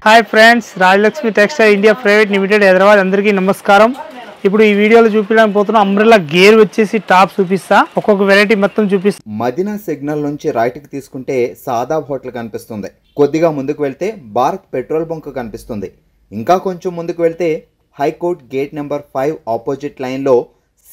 Hi friends, Rajalakshmi textile India private limited Hyderabad. అందరికీ నమస్కారం. ఇప్పుడు ఈ వీడియోలో చూపించడానికి పోతున్నా అంబ్రెల్లా గేర్ వచ్చేసి టాప్ చూపిస్తా. ఒక్కొక్క వెరైటీ మొత్తం చూపిస్తా. మదీనా సిగ్నల్ నుంచి రైట్ కి తీసుకుంటే సాదాబ్ హోటల్ కనిపిస్తుంది. కొద్దిగా ముందుకు వెళ్తే భారత్ పెట్రోల్ బంక్ కనిపిస్తుంది. ఇంకా కొంచెం ముందుకు వెళ్తే హైకోర్ట్ గేట్ నెంబర్ 5 ఆపోజిట్ లైన్లో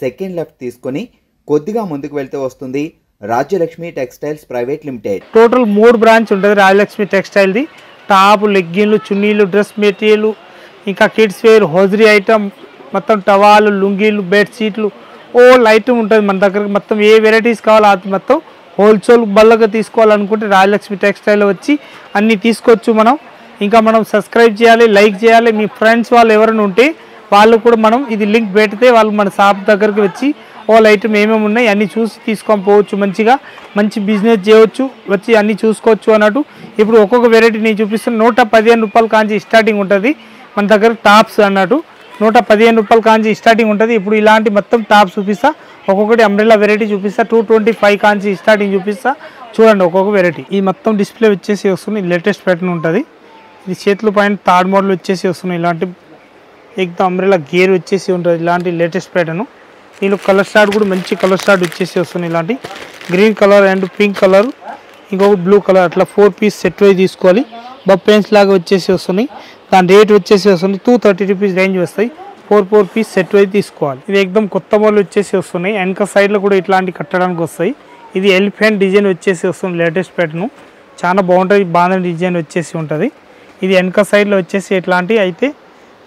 సెకండ్ లెఫ్ట్ తీసుకొని కొద్దిగా ముందుకు వెళ్తే వస్తుంది Rajyalakshmi textiles private limited. Total 3 branch ఉంటుంది రాజలక్ష్మి టెక్స్టైల్ది. టాప్, లెగ్గిన్లు, చున్నీలు, డ్రెస్ మెటీరియల్, ఇంకా కిడ్స్ వేర్, హోజరీ ఐటమ్, మొత్తం టవాలు, లుంగీలు, బెడ్షీట్లు, ఓల్ ఐటమ్ ఉంటుంది మన దగ్గర. మొత్తం ఏ వెరైటీస్ కావాలో అది మొత్తం హోల్సేల్ బల్లగా తీసుకోవాలనుకుంటే రాజలక్ష్మి టెక్స్టైల్ వచ్చి అన్నీ తీసుకోవచ్చు మనం. ఇంకా మనం సబ్స్క్రైబ్ చేయాలి, లైక్ చేయాలి. మీ ఫ్రెండ్స్ వాళ్ళు ఎవరైనా ఉంటే వాళ్ళు కూడా మనం ఇది లింక్ పెడితే వాళ్ళు మన షాప్ దగ్గరికి వచ్చి ఓల్ ఐటమ్ ఏమేమి ఉన్నాయి అన్నీ చూసి తీసుకొని పోవచ్చు. మంచిగా మంచి బిజినెస్ చేయవచ్చు, వచ్చి అన్నీ చూసుకోవచ్చు అన్నట్టు. ఇప్పుడు ఒక్కొక్క వెరైటీ నేను చూపిస్తాను. 115 రూపాయల కాంచి స్టార్టింగ్ ఉంటుంది మన దగ్గర టాప్స్ అన్నట్టు. 115 రూపాయల కాంచి స్టార్టింగ్ ఉంటుంది. ఇప్పుడు ఇలాంటి మొత్తం టాప్స్ చూపిస్తా. ఒక్కొక్కటి అంబ్రెల్లా వెరైటీ చూపిస్తా. 225 కాంచి స్టార్టింగ్ చూపిస్తా. చూడండి ఒక్కొక్క వెరైటీ. ఈ మొత్తం డిస్ప్లే వచ్చేసి వస్తుంది. లేటెస్ట్ ప్యాటర్న్ ఉంటుంది. ఇది చేతుల పైన థర్డ్ మోడల్ వచ్చేసి వస్తుంది. ఇలాంటి ఎగ్తో అంబ్రెల్లా గేర్ వచ్చేసి ఉంటుంది. ఇలాంటి లేటెస్ట్ ప్యాటర్న్. దీనిలో కలర్ స్టార్ట్ కూడా మంచి కలర్ స్టార్ట్ వచ్చేసి వస్తుంది. ఇలాంటి green colour and pink colour, ఇంకొక బ్లూ కలర్, అట్లా 4 పీస్ సెట్ వై తీసుకోవాలి. బఫెన్స్ లాగా వచ్చేసి వస్తుంది. దాని రేట్ వచ్చేసి వస్తుంది 230 రూపీస్ రేంజ్ వస్తాయి. 4 పీస్ సెట్ వై తీసుకోవాలి. ఇది ఎక్దమ్ కొత్త మోడల్ వచ్చేసి వస్తున్నాయి. వెనక సైడ్లో కూడా ఇట్లాంటి కట్టడానికి వస్తాయి. ఇది ఎలిఫెంట్ డిజైన్ వచ్చేసి వస్తుంది. లేటెస్ట్ ప్యాటర్న్ చాలా బాగుంటుంది. బాంధన్ డిజైన్ వచ్చేసి ఉంటుంది. ఇది వెనక సైడ్లో వచ్చేసి ఎట్లాంటి అయితే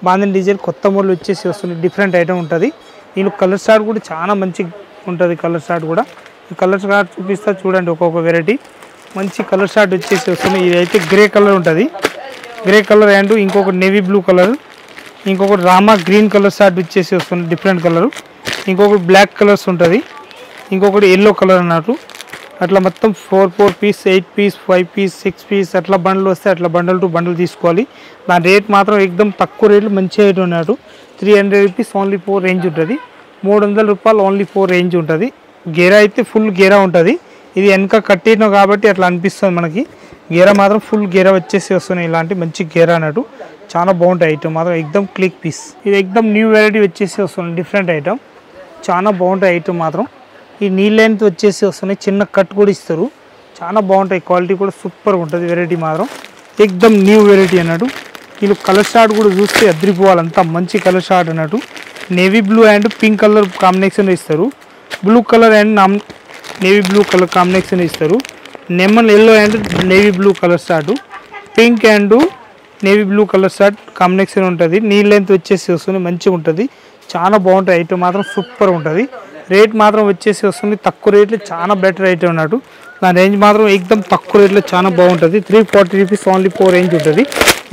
బాంధన్ డిజైన్ కొత్త మోడల్ వచ్చేసి వస్తుంది. డిఫరెంట్ ఐటమ్ ఉంటుంది. దీని కలర్ స్టార్ట్ కూడా చాలా మంచి ఉంటుంది. కలర్ స్టార్ట్ కూడా ఈ కలర్ స్టార్ట్ చూపిస్తా. చూడండి ఒక్కొక్క వెరైటీ మంచి కలర్ స్టార్ట్ వచ్చేసి వస్తుంది. ఇది అయితే గ్రే కలర్ ఉంటుంది. గ్రే కలర్ అండ్ ఇంకొక నేవీ బ్లూ కలర్, ఇంకొకటి రామా గ్రీన్ కలర్ స్టార్ట్ వచ్చేసి వస్తుంది. Different colour. ఇంకొకటి బ్లాక్ కలర్స్ ఉంటుంది. ఇంకొకటి ఎల్లో కలర్ అన్నట్టు. అట్లా మొత్తం 4 పీస్, 8 పీస్, 5 పీస్, 6 పీస్ అట్లా బండ్లు వస్తే అట్లా బండల్ టు బండల్ తీసుకోవాలి. దాని రేట్ మాత్రం ఎక్దమ్ తక్కువ రేట్లు మంచి రేట్ ఉన్నట్టు. 300 రూపీస్ ఓన్లీ 4 రేంజ్ ఉంటుంది. 300 రూపాయలు ఓన్లీ 4 రేంజ్ ఉంటుంది. గేరా అయితే ఫుల్ గేరా ఉంటుంది. ఇది వెనక కట్టిన కాబట్టి అట్లా అనిపిస్తుంది మనకి. గేరా మాత్రం ఫుల్ గేరా వచ్చేసి వస్తున్నాయి. ఇలాంటి మంచి గేరా అన్నట్టు. చాలా బాగుంటాయి ఐటమ్ మాత్రం. ఎక్దమ్ క్లిక్ పీస్. ఇది ఎక్దమ్ న్యూ వెరైటీ వచ్చేసి వస్తుంది. డిఫరెంట్ ఐటమ్ చాలా బాగుంటాయి ఐటమ్ మాత్రం. ఈ నీ లెంత్ వచ్చేసి వస్తున్నాయి. చిన్న కట్ కూడా ఇస్తారు. చాలా బాగుంటాయి. క్వాలిటీ కూడా సూపర్గా ఉంటుంది. వెరైటీ మాత్రం ఎక్దమ్ న్యూ వెరైటీ అన్నట్టు. వీళ్ళు కలర్ షార్ట్ కూడా చూస్తే అద్రిపోవాలంతా మంచి కలర్ షార్ట్ అన్నట్టు. Navy blue and pink colour combination ఇస్తారు. Blue colour and navy blue colour combination ఇస్తారు. Lemon yellow and navy blue colour short, pink and navy blue colour short combination ఉంటుంది. Knee length వచ్చేసి వస్తుంది. మంచిగా ఉంటుంది. చాలా బాగుంటుంది. ఐటమ్ మాత్రం సూపర్ ఉంటుంది. రేట్ మాత్రం వచ్చేసి వస్తుంది తక్కువ రేట్లో. చాలా బెటర్ ఐటమ్ అన్నట్టు. దాని రేంజ్ మాత్రం ఎక్దమ్ తక్కువ రేట్లో చాలా బాగుంటుంది. 340 రూపీస్ ఓన్లీ 4 రేంజ్ ఉంటుంది.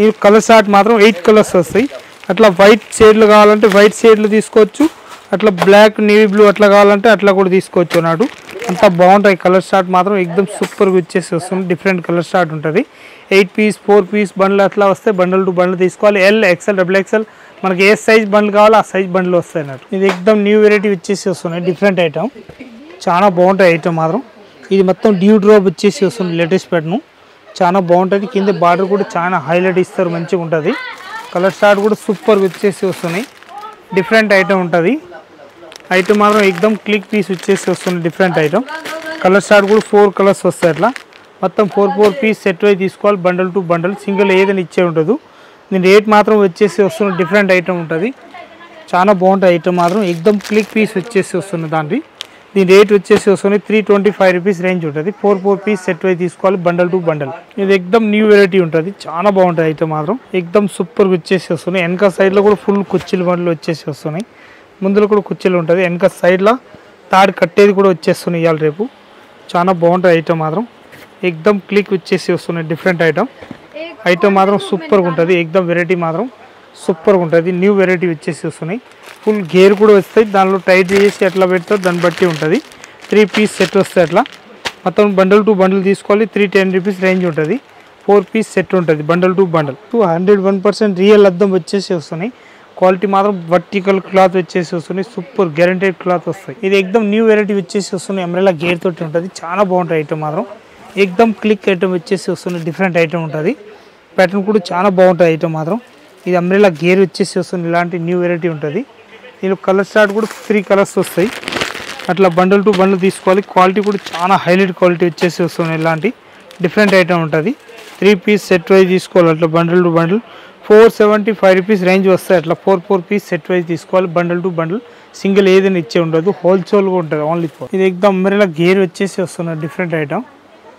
ఈ కలర్ షార్ట్ మాత్రం 8 కలర్స్ వస్తాయి. అట్లా వైట్ షేడ్లు కావాలంటే వైట్ షేడ్లు తీసుకోవచ్చు. అట్లా బ్లాక్, నేవీ బ్లూ అట్లా కావాలంటే అట్లా కూడా తీసుకోవచ్చు అన్నట్టు. అంతా బాగుంటాయి. కలర్ షార్ట్ మాత్రం ఎక్దమ్ సూపర్గా వచ్చేసి వస్తుంది. డిఫరెంట్ కలర్ షార్ట్ ఉంటుంది. 8 పీస్, 4 పీస్ బండ్లు అట్లా వస్తే బండల్ టు బండ్లు తీసుకోవాలి. ఎల్, ఎక్సెల్, XXL మనకి ఏ సైజ్ బండ్లు కావాలో ఆ సైజ్ బండ్లు వస్తాయి అన్నట్టు. ఇది ఎక్దమ్ న్యూ వెరైటీ వచ్చేసి వస్తున్నాయి. డిఫరెంట్ ఐటమ్ చాలా బాగుంటాయి ఐటమ్ మాత్రం. ఇది మొత్తం డ్యూ డ్రాప్ వచ్చేసి వస్తుంది. లేటెస్ట్ ప్యాటర్న్ చాలా బాగుంటుంది. కింద బార్డర్ కూడా చాలా హైలైట్ ఇస్తారు. మంచిగా ఉంటుంది. కలర్ స్టార్ట్ కూడా సూపర్ వచ్చేసి వస్తున్నాయి. డిఫరెంట్ ఐటమ్ ఉంటుంది. ఐటమ్ మాత్రం ఎక్దమ్ క్లిక్ పీస్ వచ్చేసి వస్తుంది. Different item. కలర్ స్టార్ట్ కూడా 4 కలర్స్ వస్తాయి. అట్లా మొత్తం 4 పీస్ సెట్ వై తీసుకోవాలి. బండల్ టు బండల్ సింగిల్ ఏదైనా ఇచ్చే ఉంటుంది. దీని రేట్ మాత్రం వచ్చేసి వస్తుంది. డిఫరెంట్ ఐటమ్ ఉంటుంది. చాలా బాగుంటుంది ఐటమ్ మాత్రం. ఎక్దమ్ క్లిక్ పీస్ వచ్చేసి వస్తుంది. దీని రేట్ వచ్చేసి వస్తుంది 325 రూపీస్ రేంజ్ ఉంటుంది. 4 పీస్ సెట్ వై తీసుకోవాలి. Bundle to bundle. ఇది ఎక్దమ్ న్యూ వెరైటీ ఉంటుంది. చాలా బాగుంటుంది ఐటమ్ మాత్రం. ఎక్దమ్ సూపర్గా వచ్చేసి వస్తున్నాయి. వెనక సైడ్లో కూడా ఫుల్ కుర్చీలు బండ్లు వచ్చేసి వస్తున్నాయి. ముందులో కూడా కుర్చీలు ఉంటుంది. వెనక సైడ్లో తాడు కట్టేది కూడా వచ్చేస్తున్నాయి ఇవాళ రేపు. చాలా బాగుంటుంది ఐటమ్ మాత్రం. ఎక్దమ్ క్లిక్ వచ్చేసి వస్తున్నాయి. డిఫరెంట్ ఐటమ్ మాత్రం సూపర్గా ఉంటుంది. ఎక్దమ్ వెరైటీ మాత్రం సూపర్గా ఉంటుంది. న్యూ వెరైటీ వచ్చేసి వస్తున్నాయి. ఫుల్ గేర్ కూడా వస్తాయి. దానిలో టైట్ చేసి ఎట్లా పెడతారు దాన్ని బట్టి ఉంటుంది. 3 పీస్ సెట్ వస్తాయి. అట్లా మొత్తం బండల్ టు బండల్ తీసుకోవాలి. 310 రూపీస్ రేంజ్ ఉంటుంది. 4 పీస్ సెట్ ఉంటుంది. Bundle to bundle. 101% రియల్ అద్దం వచ్చేసి వస్తున్నాయి. క్వాలిటీ మాత్రం వర్టికల్ క్లాత్ వచ్చేసి వస్తున్నాయి. సూపర్ గ్యారంటెడ్ క్లాత్ వస్తాయి. ఇది ఎక్దమ్ న్యూ వెరైటీ వచ్చేసి వస్తున్నాయి. అంబ్రెల్లా గేర్ తోటి ఉంటుంది. చాలా బాగుంటుంది ఐటమ్ మాత్రం. ఎక్దమ్ క్లిక్ ఐటమ్ వచ్చేసి వస్తుంది. డిఫరెంట్ ఐటమ్ ఉంటుంది. ప్యాటర్న్ కూడా చాలా బాగుంటుంది ఐటమ్ మాత్రం. ఇది అంబ్రెల్లా గేర్ వచ్చేసి వస్తుంది, ఇలాంటి న్యూ వెరైటీ ఉంటుంది. దీనిలో కలర్ స్టార్ట్ కూడా 3 కలర్స్ వస్తాయి. అట్లా బండల్ టు బండల్ తీసుకోవాలి. క్వాలిటీ కూడా చాలా హైలైట్ క్వాలిటీ వచ్చేసి వస్తుంది, ఇలాంటి డిఫరెంట్ ఐటమ్ ఉంటుంది. 3 పీస్ సెట్ వైజ్ తీసుకోవాలి. అట్లా bundle to bundle 475 rupees range వస్తాయి. అట్లా 4 పీస్ సెట్ వైజ్ తీసుకోవాలి. బండల్ టు బండల్ సింగిల్ ఏదైనా ఇచ్చే ఉండదు, హోల్సేల్గా ఉంటుంది ఓన్లీ 4. ఇది ఎగ్దమ్ అంబ్రెల్లా గేర్ వచ్చేసి వస్తున్నది, డిఫరెంట్ ఐటమ్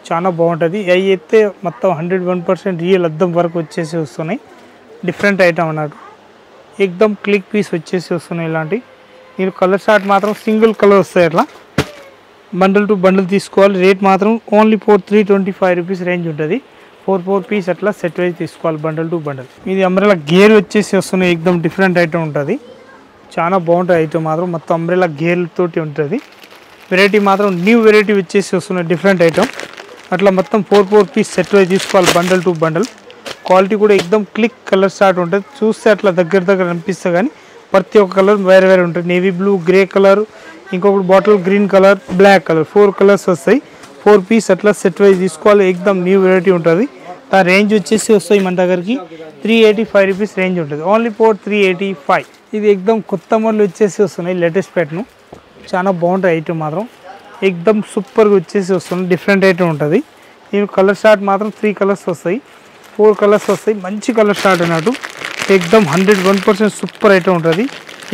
చాలా బాగుంటుంది. అవి అయితే మొత్తం 101% రియల్ అద్దం వరకు వచ్చేసి వస్తున్నాయి, డిఫరెంట్ ఐటమ్ అన్నట్టు. ఎగ్దమ్ క్లిక్ పీస్ వచ్చేసి వస్తున్నాయి ఇలాంటి. మీరు కలర్ షార్ట్ మాత్రం సింగిల్ కలర్ వస్తాయి. అట్లా బండల్ టు బండల్ తీసుకోవాలి. రేట్ మాత్రం ఓన్లీ 325 రూపీస్ రేంజ్ ఉంటుంది. 4 పీస్ అట్లా సెట్ వైజ్ తీసుకోవాలి బండల్ టు బండల్. ఇది అంబ్రెల్లా గేర్ వచ్చేసి వస్తున్నాయి, ఎగ్దమ్ డిఫరెంట్ ఐటమ్ ఉంటుంది, చాలా బాగుంటుంది ఐటమ్ మాత్రం. మొత్తం అంబ్రెల్లా గేర్ తోటి ఉంటుంది. వెరైటీ మాత్రం న్యూ వెరైటీ వచ్చేసి వస్తున్నాయి, డిఫరెంట్ ఐటమ్. అట్లా మొత్తం 4 పీస్ సెట్ వైజ్ తీసుకోవాలి బండల్ టు బండల్. క్వాలిటీ కూడా ఎగ్దమ్ క్లిక్ కలర్ స్టార్ట్ ఉంటుంది. చూస్తే అట్లా దగ్గర అనిపిస్తుంది, కానీ ప్రతి ఒక్క కలర్ వేరే వేరే ఉంటుంది. నేవీ బ్లూ, గ్రే కలర్, ఇంకొకటి bottle green colour, black colour, 4 colours వస్తాయి. 4 పీస్ అట్లా సెట్ వైజ్ తీసుకోవాలి. ఎగ్దమ్ న్యూ వెరైటీ ఉంటుంది. ఆ రేంజ్ వచ్చేసి వస్తాయి మన దగ్గరికి 385 రూపీస్ రేంజ్ ఉంటుంది, ఓన్లీ 385. ఇది ఎగ్దమ్ కొత్త మోడల్ వచ్చేసి వస్తున్నాయి, లేటెస్ట్ ప్యాటర్న్, చాలా బాగుంటుంది ఐటమ్ మాత్రం. ఎగ్దమ్ సూపర్గా వచ్చేసి వస్తుంది, డిఫరెంట్ ఐటమ్ ఉంటుంది. దీని కలర్ స్టార్ట్ మాత్రం 3 కలర్స్ వస్తాయి, 4 కలర్స్ వస్తాయి. మంచి కలర్ స్టార్ట్ అన్నట్టు. ఎగ్దమ్ 101% సూపర్ ఐటమ్ ఉంటుంది.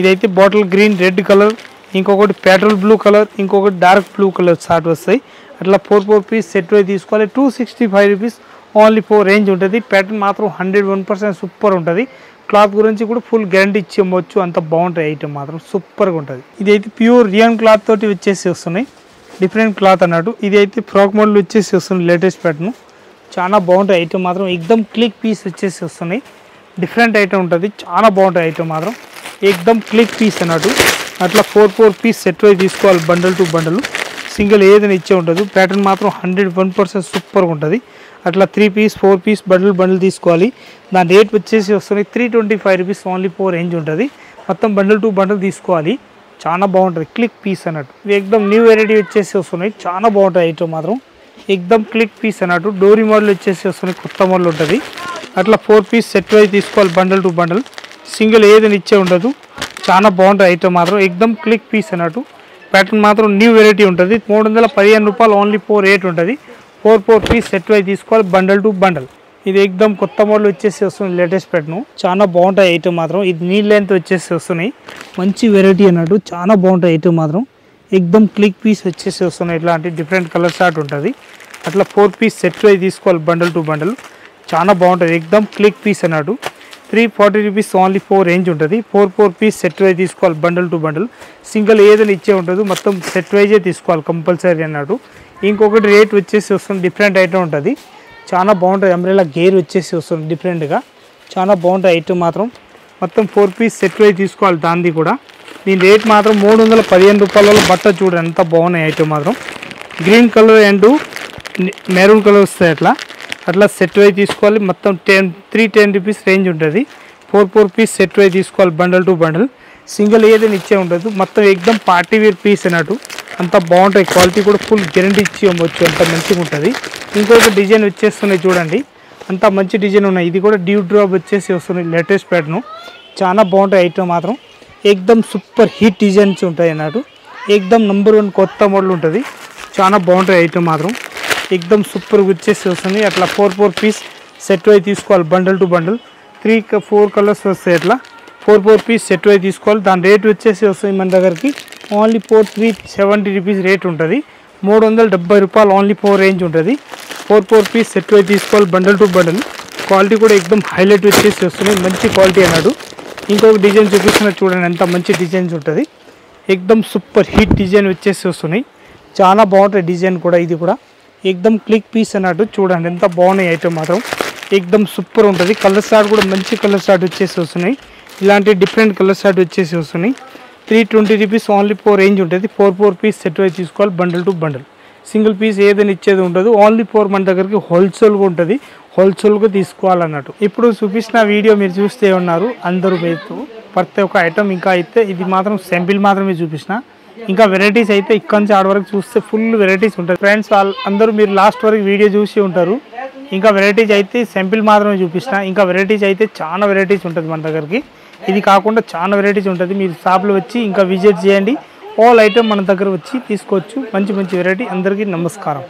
ఇదైతే బాటిల్ గ్రీన్, రెడ్ కలర్, ఇంకొకటి పెట్రోల్ బ్లూ కలర్, ఇంకొకటి డార్క్ బ్లూ కలర్ స్టార్ట్ వస్తాయి. అట్లా 4 పీస్ సెట్ వైజ్ తీసుకోవాలి. 265 రూపీస్ ఓన్లీ 4 రేంజ్ ఉంటుంది. ప్యాటర్న్ మాత్రం 101% సూపర్ ఉంటుంది. క్లాత్ గురించి కూడా ఫుల్ గ్యారంటీ ఇచ్చి ఇవ్వచ్చు, అంత బాగుంటుంది ఐటమ్ మాత్రం, సూపర్గా ఉంటుంది. ఇదైతే ప్యూర్ రియాన్ క్లాత్ తోటి వచ్చేసి వస్తున్నాయి, డిఫరెంట్ క్లాత్ అన్నట్టు. ఇది అయితే ఫ్రాక్ మోడల్ వచ్చేసి వస్తుంది, లేటెస్ట్ ప్యాటర్న్, చాలా బాగుంటుంది ఐటమ్ మాత్రం. ఎగ్దమ్ క్లిక్ పీస్ వచ్చేసి వస్తున్నాయి, డిఫరెంట్ ఐటమ్ ఉంటుంది, చాలా బాగుంటుంది ఐటమ్ మాత్రం. ఎగ్దమ్ క్లిక్ పీస్ అన్నట్టు. అట్లా 4 పీస్ సెట్ వైజ్ తీసుకోవాలి బండల్ టు బండల్, సింగిల్ ఏదైనా ఇచ్చే ఉంటుంది. ప్యాటర్న్ మాత్రం 101% సూపర్గా ఉంటుంది. అట్లా 3 పీస్ 4 పీస్ బండల్ తీసుకోవాలి. దాని రేట్ వచ్చేసి వస్తున్నాయి 325 రూపీస్ ఓన్లీ 4 రేంజ్ ఉంటుంది. మొత్తం బండల్ టు బండల్ తీసుకోవాలి, చాలా బాగుంటుంది. క్లిక్ పీస్ అన్నట్టు. ఇది ఎగ్దమ్ న్యూ వెరైటీ వచ్చేసి వస్తున్నాయి, చాలా బాగుంటుంది ఐటమ్ మాత్రం. ఎగ్దమ్ క్లిక్ పీస్ అన్నట్టు. డోరీ మోడల్ వచ్చేసి వస్తున్నాయి, కొత్త మోడల్ ఉంటుంది. అట్లా 4 పీస్ సెట్ వైజ్ తీసుకోవాలి బండల్ టు బండల్, సింగిల్ ఏదైనా ఇచ్చే ఉండదు, చాలా బాగుంటుంది ఐటమ్ మాత్రం. ఎగ్దమ్ క్లిక్ పీస్ అన్నట్టు. ప్యాటర్న్ మాత్రం న్యూ వెరైటీ ఉంటుంది. 315 రూపాయలు ఓన్లీ 4 రేట్ ఉంటుంది. 4 పీస్ సెట్ వైజ్ తీసుకోవాలి బండల్ టు బండల్. ఇది ఎగ్దమ్ కొత్త మోడల్ వచ్చేసి వస్తుంది, లేటెస్ట్ ప్యాటర్న్, చాలా బాగుంటాయి ఐటమ్ మాత్రం. ఇది నీ లెంత్ వచ్చేసి వస్తున్నాయి, మంచి వెరైటీ అన్నట్టు, చాలా బాగుంటాయి ఐటమ్ మాత్రం. ఎగ్దమ్ క్లిక్ పీస్ వచ్చేసి వస్తున్నాయి, ఇట్లాంటి డిఫరెంట్ కలర్ స్టార్ట్ ఉంటుంది. అట్లా 4 పీస్ సెట్ వైజ్ తీసుకోవాలి బండల్ టు బండల్, చాలా బాగుంటుంది. ఎగ్దమ్ క్లిక్ పీస్ అన్నట్టు. 340 రూపీస్ ఓన్లీ 4 రేంజ్ ఉంటుంది. 4 పీస్ సెట్ వైజ్ తీసుకోవాలి బండల్ టు బండల్, సింగిల్ ఏదైనా ఇచ్చే ఉంటుంది, మొత్తం సెట్ వైజే తీసుకోవాలి కంపల్సరీ అన్నట్టు. ఇంకొకటి రేట్ వచ్చేసి వస్తుంది, డిఫరెంట్ ఐటమ్ ఉంటుంది, చాలా బాగుంటుంది. అంబ్రెల్లా గేర్ వచ్చేసి వస్తుంది డిఫరెంట్గా, చాలా బాగుంటుంది ఐటమ్ మాత్రం. మొత్తం 4 పీస్ సెట్ వైజ్ తీసుకోవాలి దాన్ని కూడా. దీని రేట్ మాత్రం 315 రూపాయలలో బట్ట చూడండి ఎంత బాగున్నాయి ఐటమ్ మాత్రం. Green colour and maroon colour వస్తాయి. అట్లా సెట్ వైజ్ తీసుకోవాలి. మొత్తం 310 రూపీస్ రేంజ్ ఉంటుంది. 4 పీస్ సెట్ వైజ్ తీసుకోవాలి బండల్ టు బండల్, సింగిల్ ఏదైనా ఇచ్చే ఉండదు. మొత్తం ఎగ్దమ్ పార్టీ వేర్ పీస్ అన్నట్టు, అంత బాగుంటాయి. క్వాలిటీ కూడా ఫుల్ గ్యారంటీ ఇచ్చి ఇవ్వచ్చు, అంత మంచిగా ఉంటుంది. ఇంకొక డిజైన్ వచ్చేస్తున్నాయి చూడండి, అంత మంచి డిజైన్ ఉన్నాయి. ఇది కూడా డ్యూ డ్రాప్ వచ్చేసి వస్తున్నాయి, లేటెస్ట్ ప్యాటర్న్, చాలా బాగుంటాయి ఐటమ్ మాత్రం. ఎగ్దమ్ సూపర్ హిట్ డిజైన్స్ ఉంటాయి అన్నట్టు. ఎగ్దమ్ నెంబర్ 1 కొత్త మోడల్ ఉంటుంది, చాలా బాగుంటాయి ఐటమ్ మాత్రం. ఎగ్దమ్ సూపర్ వచ్చేసి వస్తుంది. అట్లా 4 పీస్ సెట్ వైజ్ తీసుకోవాలి బండల్ టు బండల్. 4 కలర్స్ వస్తాయి. అట్లా 4 పీస్ సెట్ వైజ్ తీసుకోవాలి. దాని రేట్ వచ్చేసి వస్తుంది మన దగ్గరికి ఓన్లీ 370 రూపీస్ రేట్ ఉంటుంది. 370 రూపాయలు ఓన్లీ 4 రేంజ్ ఉంటుంది. 4 పీస్ సెట్ వైజ్ తీసుకోవాలి బండల్ టు బండల్. క్వాలిటీ కూడా ఎగ్దమ్ హైలైట్ వచ్చేసి వస్తుంది, మంచి క్వాలిటీ అన్నాడు. ఇంకొక డిజైన్ చూపిస్తున్నా చూడండి, ఎంత మంచి డిజైన్స్ ఉంటుంది. ఎగ్దమ్ సూపర్ హిట్ డిజైన్ వచ్చేసి వస్తున్నాయి, చాలా బాగుంటుంది డిజైన్ కూడా. ఇది కూడా ఎగ్దమ్ క్లిక్ పీస్ అన్నట్టు, చూడండి ఎంత బాగున్నాయి ఐటమ్ మాత్రం. ఎగ్దమ్ సూపర్ ఉంటుంది. కలర్ స్టార్ట్ కూడా మంచి కలర్ స్టార్ట్ వచ్చేసి వస్తున్నాయి, ఇలాంటి డిఫరెంట్ కలర్ స్టార్ట్ వచ్చేసి వస్తున్నాయి. 320 రూపీస్ ఓన్లీ 4 రేంజ్ ఉంటుంది. 4 పీస్ సెట్ వైజ్ తీసుకోవాలి bundle to bundle, single piece ఏదైనా ఇచ్చేది ఉండదు. ఓన్లీ 4 మన దగ్గరికి హోల్సేల్గా ఉంటుంది, హోల్సేల్గా తీసుకోవాలన్నట్టు. ఇప్పుడు చూపించిన వీడియో మీరు చూస్తే ఉన్నారు అందరూ రేటు ప్రతి ఒక్క ఐటమ్. ఇంకా అయితే ఇది మాత్రం శాంపిల్ మాత్రమే చూపించిన, ఇంకా వెరైటీస్ అయితే ఇక్కడ నుంచి ఆడ వరకు చూస్తే ఫుల్ వెరైటీస్ ఉంటాయి ఫ్రెండ్స్. అందరూ మీరు లాస్ట్ వరకు వీడియో చూసి ఉంటారు. ఇంకా వెరైటీస్ అయితే సింపుల్ మాత్రమే చూపిస్తున్నా. ఇంకా వెరైటీస్ అయితే చాలా వెరైటీస్ ఉంటుంది మన దగ్గరికి. ఇది కాకుండా చాలా వెరైటీస్ ఉంటుంది. మీరు షాప్లో వచ్చి ఇంకా విజిట్ చేయండి. ఆల్ ఐటమ్ మన దగ్గర వచ్చి తీసుకోవచ్చు. మంచి మంచి వెరైటీ. అందరికీ నమస్కారం.